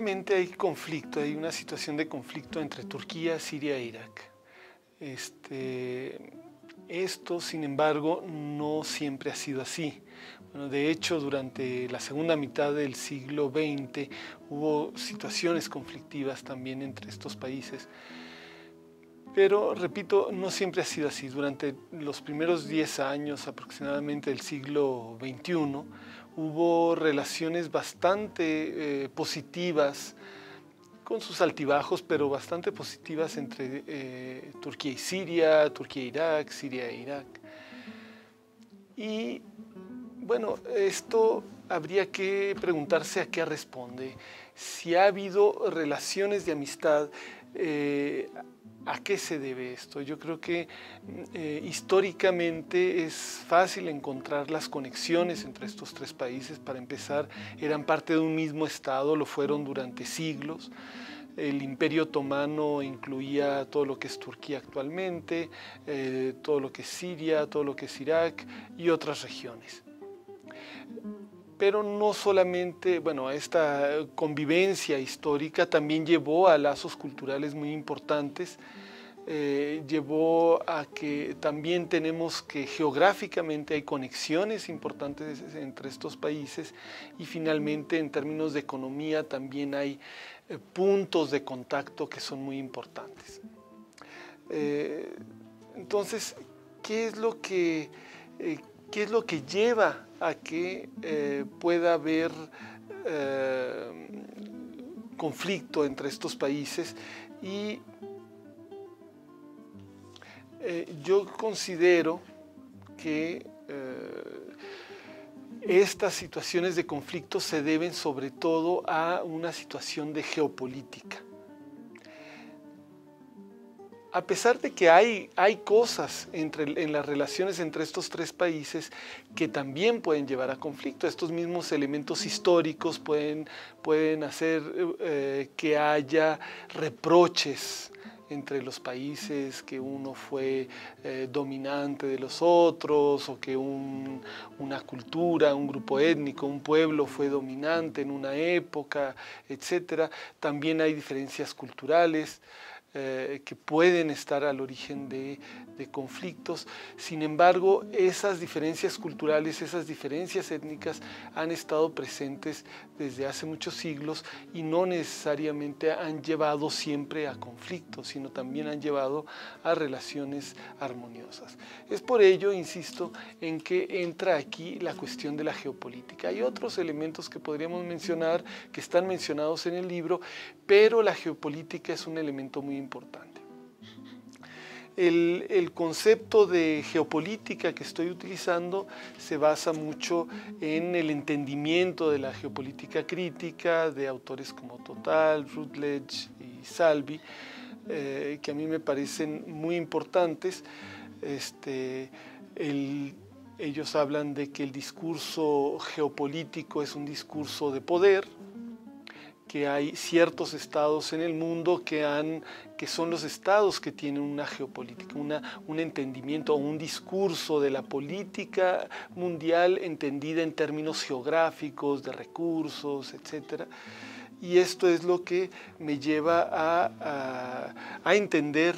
Actualmente hay conflicto, hay una situación de conflicto entre Turquía, Siria e Irak. Esto, sin embargo, no siempre ha sido así. Bueno, de hecho, durante la segunda mitad del siglo XX hubo situaciones conflictivas también entre estos países. Pero, repito, no siempre ha sido así. Durante los primeros 10 años aproximadamente del siglo XXI hubo relaciones bastante positivas, con sus altibajos, pero bastante positivas entre Turquía y Siria, Turquía e Irak, Siria e Irak. Y bueno, esto habría que preguntarse a qué responde. Si ha habido relaciones de amistad, ¿a qué se debe esto? Yo creo que históricamente es fácil encontrar las conexiones entre estos tres países. Para empezar, eran parte de un mismo Estado, lo fueron durante siglos. El Imperio Otomano incluía todo lo que es Turquía actualmente, todo lo que es Siria, todo lo que es Irak y otras regiones. Pero no solamente, bueno, esta convivencia histórica también llevó a lazos culturales muy importantes, llevó a que también tenemos que geográficamente hay conexiones importantes entre estos países y finalmente en términos de economía también hay puntos de contacto que son muy importantes. Entonces, ¿qué es lo que lleva a que pueda haber conflicto entre estos países? Y yo considero que estas situaciones de conflicto se deben sobre todo a una situación de geopolítica. A pesar de que hay cosas en las relaciones entre estos tres países que también pueden llevar a conflicto, estos mismos elementos históricos pueden hacer que haya reproches entre los países, que uno fue dominante de los otros, o que una cultura, un grupo étnico, un pueblo fue dominante en una época, etc. También hay diferencias culturales que pueden estar al origen de conflictos. Sin embargo, esas diferencias culturales, esas diferencias étnicas han estado presentes desde hace muchos siglos y no necesariamente han llevado siempre a conflictos, sino también han llevado a relaciones armoniosas. Es por ello, insisto, en que entra aquí la cuestión de la geopolítica. Hay otros elementos que podríamos mencionar, que están mencionados en el libro, pero la geopolítica es un elemento muy importante. El concepto de geopolítica que estoy utilizando se basa mucho en el entendimiento de la geopolítica crítica de autores como Total, Routledge y Salvi, que a mí me parecen muy importantes. Ellos hablan de que el discurso geopolítico es un discurso de poder, que hay ciertos estados en el mundo que son los estados que tienen una geopolítica, un entendimiento o un discurso de la política mundial entendida en términos geográficos, de recursos, etc. Y esto es lo que me lleva a entender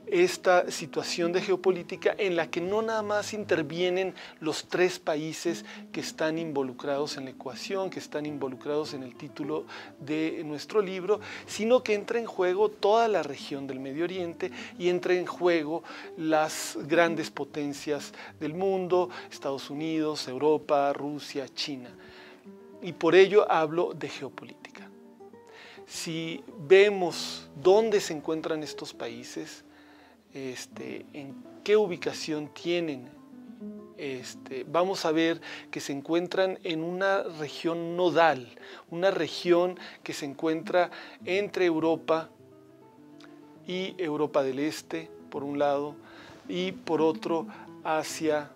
esta situación de geopolítica en la que no nada más intervienen los tres países que están involucrados en la ecuación, que están involucrados en el título de nuestro libro, sino que entra en juego toda la región del Medio Oriente y entra en juego las grandes potencias del mundo, Estados Unidos, Europa, Rusia, China. Y por ello hablo de geopolítica. Si vemos dónde se encuentran estos países, en qué ubicación tienen, vamos a ver que se encuentran en una región nodal, una región que se encuentra entre Europa y Europa del Este, por un lado, y por otro Asia,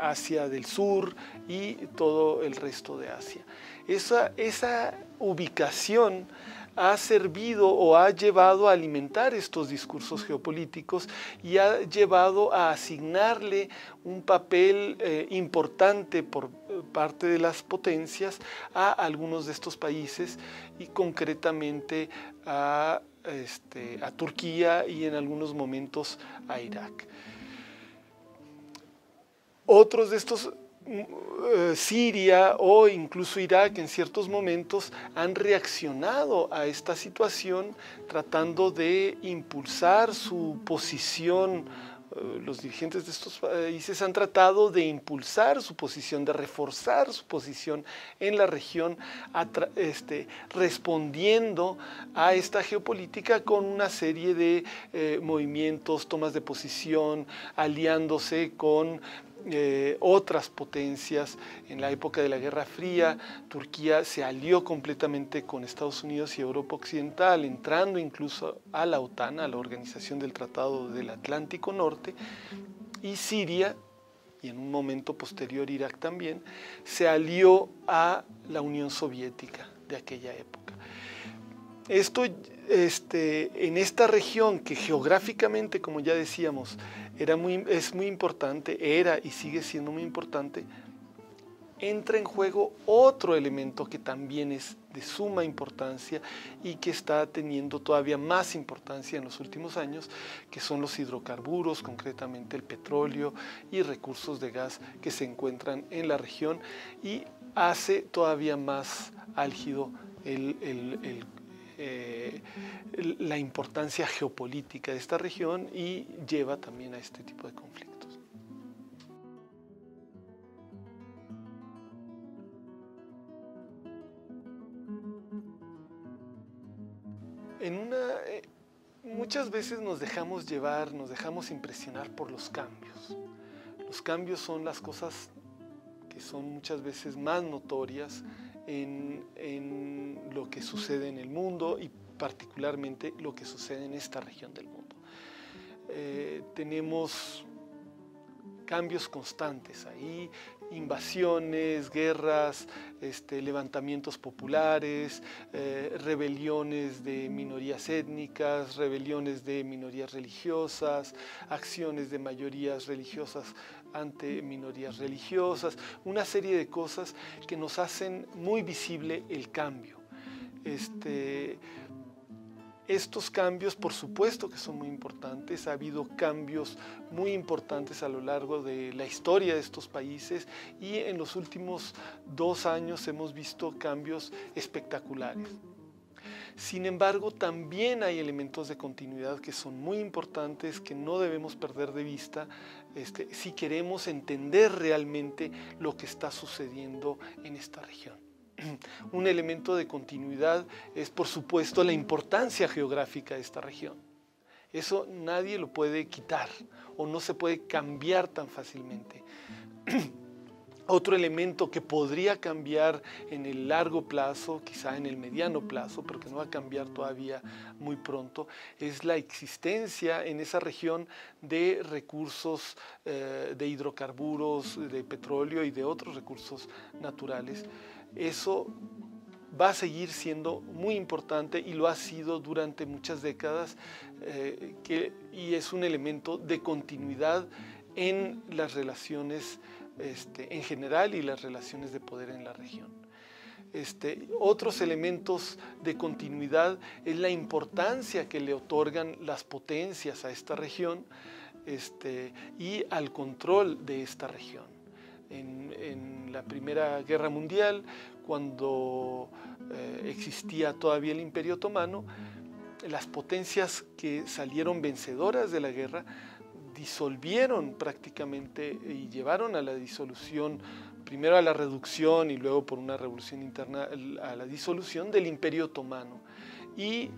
Asia del Sur y todo el resto de Asia. Esa ubicación ha servido o ha llevado a alimentar estos discursos geopolíticos y ha llevado a asignarle un papel importante por parte de las potencias a algunos de estos países y concretamente a Turquía y en algunos momentos a Irak. Otros de estos, Siria o incluso Irak en ciertos momentos han reaccionado a esta situación tratando de impulsar su posición. Los dirigentes de estos países han tratado de impulsar su posición, de reforzar su posición en la región, respondiendo a esta geopolítica con una serie de movimientos, tomas de posición, aliándose con otras potencias. En la época de la Guerra Fría, Turquía se alió completamente con Estados Unidos y Europa Occidental, entrando incluso a la OTAN, a la Organización del Tratado del Atlántico Norte, y Siria, y en un momento posterior Irak también, se alió a la Unión Soviética de aquella época. Esto, en esta región que geográficamente, como ya decíamos, es muy importante, era y sigue siendo muy importante, entra en juego otro elemento que también es de suma importancia y que está teniendo todavía más importancia en los últimos años, que son los hidrocarburos, concretamente el petróleo y recursos de gas que se encuentran en la región, y hace todavía más álgido la importancia geopolítica de esta región y lleva también a este tipo de conflictos. Muchas veces nos dejamos llevar, nos dejamos impresionar por los cambios. Los cambios son las cosas que son muchas veces más notorias en lo que sucede en el mundo y particularmente lo que sucede en esta región del mundo. Tenemos cambios constantes ahí, invasiones, guerras, levantamientos populares, rebeliones de minorías étnicas, rebeliones de minorías religiosas, acciones de mayorías religiosas ante minorías religiosas, una serie de cosas que nos hacen muy visible el cambio. Estos cambios, por supuesto que son muy importantes, ha habido cambios muy importantes a lo largo de la historia de estos países y en los últimos 2 años hemos visto cambios espectaculares. Sin embargo, también hay elementos de continuidad que son muy importantes, que no debemos perder de vista si queremos entender realmente lo que está sucediendo en esta región. Un elemento de continuidad es, por supuesto, la importancia geográfica de esta región. Eso nadie lo puede quitar o no se puede cambiar tan fácilmente. Otro elemento que podría cambiar en el largo plazo, quizá en el mediano plazo, pero que no va a cambiar todavía muy pronto, es la existencia en esa región de recursos de hidrocarburos, de petróleo y de otros recursos naturales. Eso va a seguir siendo muy importante y lo ha sido durante muchas décadas y es un elemento de continuidad en las relaciones en general y las relaciones de poder en la región. Otros elementos de continuidad es la importancia que le otorgan las potencias a esta región y al control de esta región. En la Primera Guerra Mundial, cuando existía todavía el Imperio Otomano, las potencias que salieron vencedoras de la guerra disolvieron prácticamente y llevaron a la disolución, primero a la reducción y luego por una revolución interna a la disolución del Imperio Otomano. Y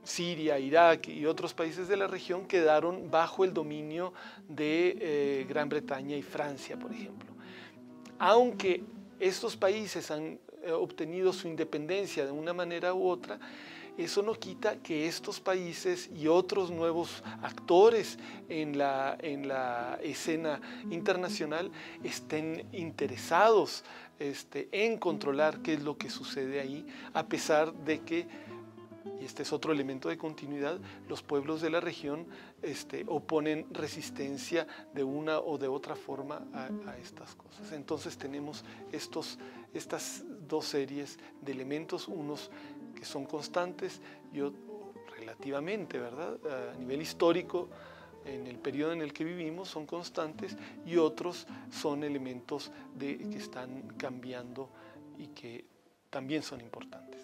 Siria, Irak y otros países de la región quedaron bajo el dominio de Gran Bretaña y Francia, por ejemplo. Aunque estos países han obtenido su independencia de una manera u otra, eso no quita que estos países y otros nuevos actores en la escena internacional estén interesados en controlar qué es lo que sucede ahí, a pesar de que, y este es otro elemento de continuidad, los pueblos de la región oponen resistencia de una o de otra forma a estas cosas. Entonces tenemos estas dos series de elementos, unos que son constantes y relativamente, ¿verdad? A nivel histórico, en el periodo en el que vivimos son constantes, y otros son elementos que están cambiando y que también son importantes.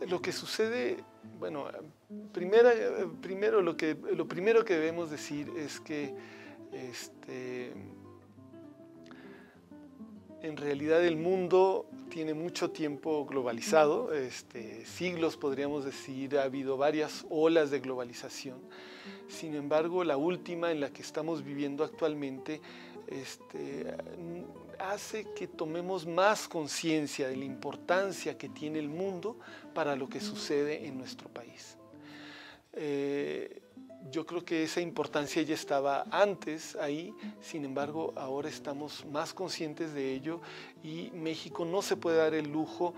Lo que sucede, bueno, lo primero que debemos decir es que en realidad el mundo tiene mucho tiempo globalizado, siglos podríamos decir, ha habido varias olas de globalización. Sin embargo, la última, en la que estamos viviendo actualmente, hace que tomemos más conciencia de la importancia que tiene el mundo para lo que sucede en nuestro país. Yo creo que esa importancia ya estaba antes ahí, sin embargo ahora estamos más conscientes de ello, y México no se puede dar el lujo,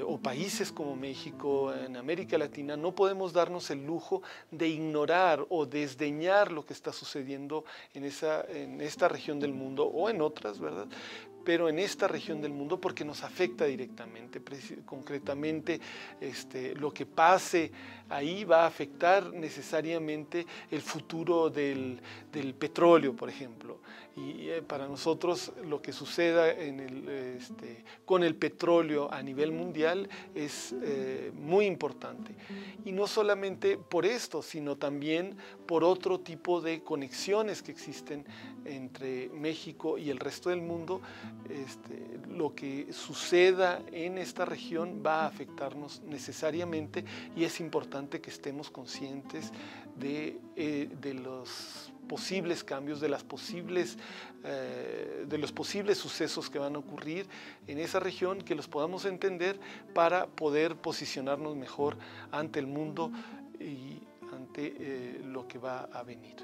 o países como México en América Latina, no podemos darnos el lujo de ignorar o desdeñar lo que está sucediendo en esta región del mundo, o en otras, ¿verdad? Pero en esta región del mundo, porque nos afecta directamente. Concretamente, lo que pase ahí va a afectar necesariamente el futuro del petróleo, por ejemplo. Y para nosotros lo que suceda con el petróleo a nivel mundial es muy importante. Y no solamente por esto, sino también por otro tipo de conexiones que existen entre México y el resto del mundo. Lo que suceda en esta región va a afectarnos necesariamente, y es importante que estemos conscientes de los posibles cambios, de los posibles sucesos que van a ocurrir en esa región, que los podamos entender para poder posicionarnos mejor ante el mundo y ante lo que va a venir.